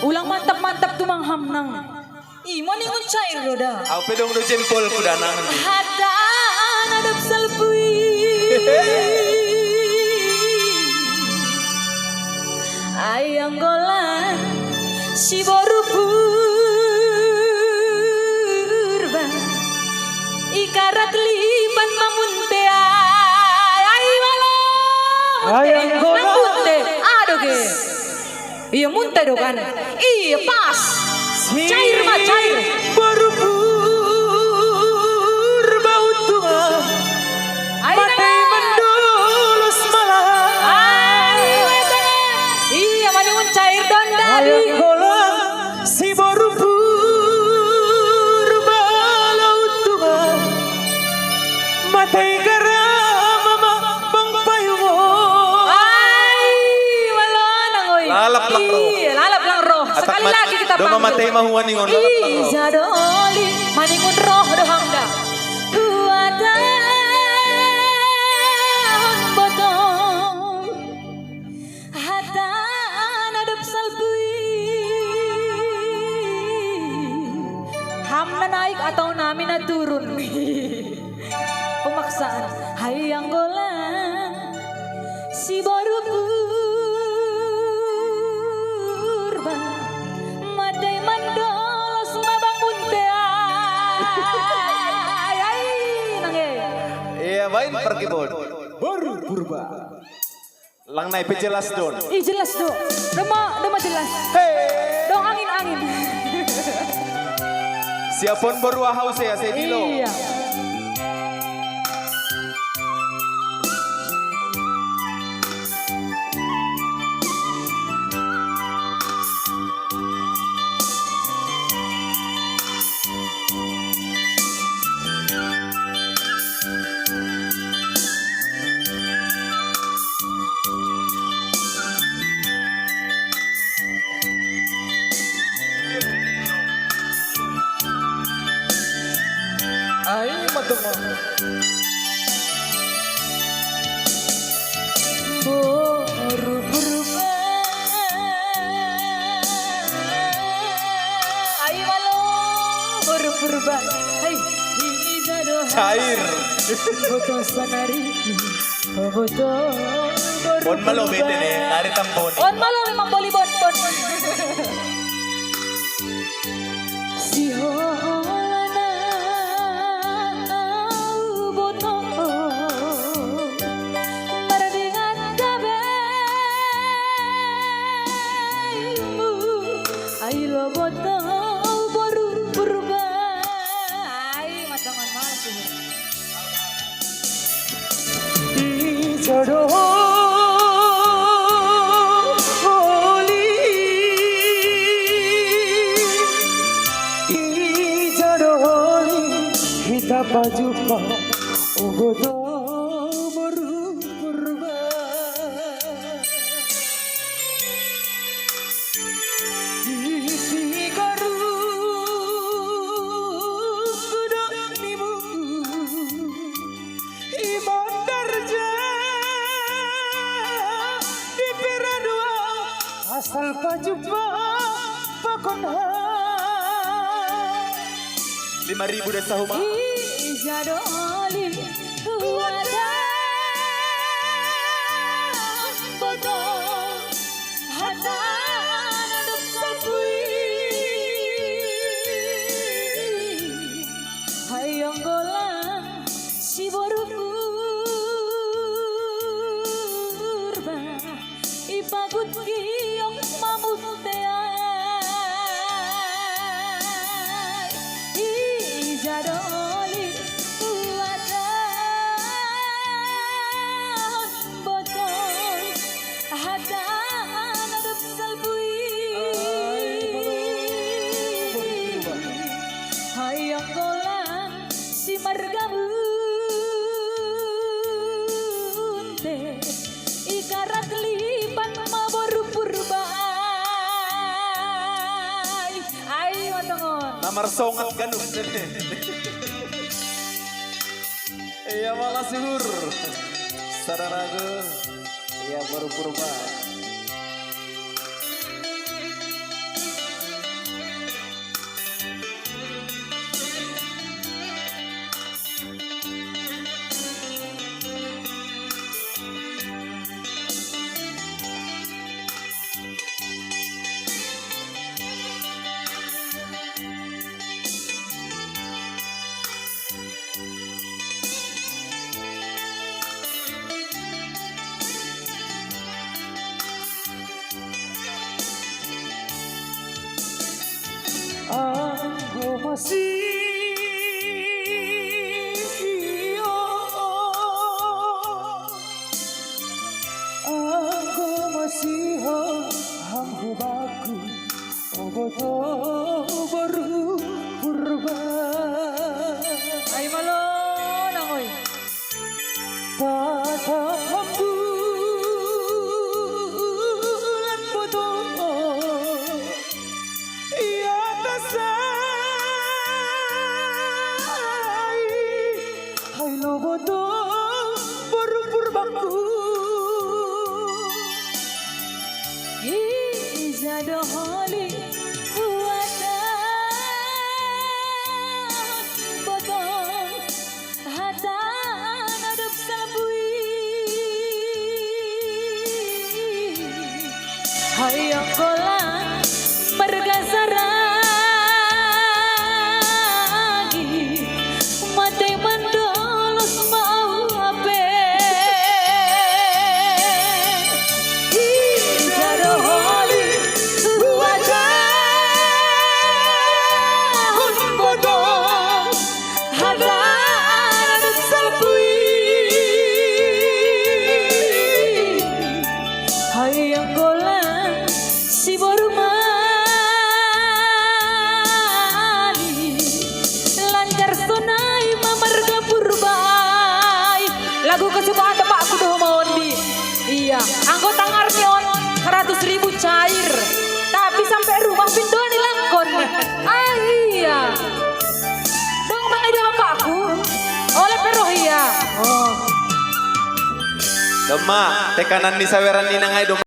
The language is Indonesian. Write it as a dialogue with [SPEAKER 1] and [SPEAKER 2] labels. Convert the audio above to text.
[SPEAKER 1] Ulang mantap-mantap tuh manghamnang. Imo ningun cair roda.
[SPEAKER 2] Aku pedong do jempol ku danang.
[SPEAKER 1] Hata nadap salpui. Ayang golan si boru purba. Ikarat liban mamuntea. Ay wala.
[SPEAKER 3] Ayang golan.
[SPEAKER 1] Namunte. Aduh ge. Iya munte do kan. Iya pas. Cair mah cair.
[SPEAKER 3] Baru purba utua. Matai mendulus malah.
[SPEAKER 1] Iya manimun cair don
[SPEAKER 3] Ayang
[SPEAKER 1] dari.
[SPEAKER 3] golang si baru purba utua. Matai garam mama bang payungo.
[SPEAKER 1] Ay wala nang oy.
[SPEAKER 2] Lalap lang roh.
[SPEAKER 1] Iya lalap lang roh. Sekali lagi kita
[SPEAKER 2] Do
[SPEAKER 1] panggil.
[SPEAKER 2] mamatay mahuwan ningon lalap lang roh.
[SPEAKER 1] Iza doli maningun roh dohangda. Huatan botong hatan adep salpui. Hamna naik atau nami na turun. Pemaksaan hayang golan si baru purba madai mandolos mabangun ay nange
[SPEAKER 2] Iya bain pergi bod.
[SPEAKER 3] Baru purba.
[SPEAKER 2] Lang naik jelas don.
[SPEAKER 1] ih jelas do dema jelas dong angin
[SPEAKER 2] Siapon baru haus ya saya dilo.
[SPEAKER 1] iya
[SPEAKER 2] Ay matemo.
[SPEAKER 1] baru berubah ayo malo baru berubah hai ini jado
[SPEAKER 2] Cair.
[SPEAKER 1] foto sanari foto
[SPEAKER 2] Bon malo bete nih, kari tampon.
[SPEAKER 1] on malo memang boli bon si holana boto mardengan kabemu ayo boto baru berubah ay matangan masih
[SPEAKER 3] Di jodoh holi. Di jodoh holi. Kita baju pa. Oh baru purba. Isi garung kuda nimu Imandar di peradua asal pajumpa pakona
[SPEAKER 2] 5.000 dan sahuma.
[SPEAKER 1] Ijadoli huatan botong hatan adep sapui hayang golang si boru purba ipagut giong mamutean ijadoli huatan botong hatan adep salpui hayang golang si margamunte ikarat lipan maboru purba ay matongon
[SPEAKER 2] Namar songat ganun. Iya makasih hur. Sararago. Iya baru purba.
[SPEAKER 3] masih aku masih hambu baku ogoto baru purba
[SPEAKER 1] Ay malo nangoy.
[SPEAKER 3] tatap hambulan boto iya tasay hay lo boto baru purbaku
[SPEAKER 1] Izado holi buatan botong hatan adab sabui hayang kolang bergasaragi mati mendolos mau ape Izado holi buatan botong hatan adab sabui hayang kolang si borumali lancar sonai mamarga purbay lagu kesukaan Pak Kudu Mondi iya anggota ngarnion 100.000 cair tapi sampai rumah pindo dilakon iya dong bang ide bapakku oleh perohia
[SPEAKER 2] Dema, tekanan di saweran ni nangai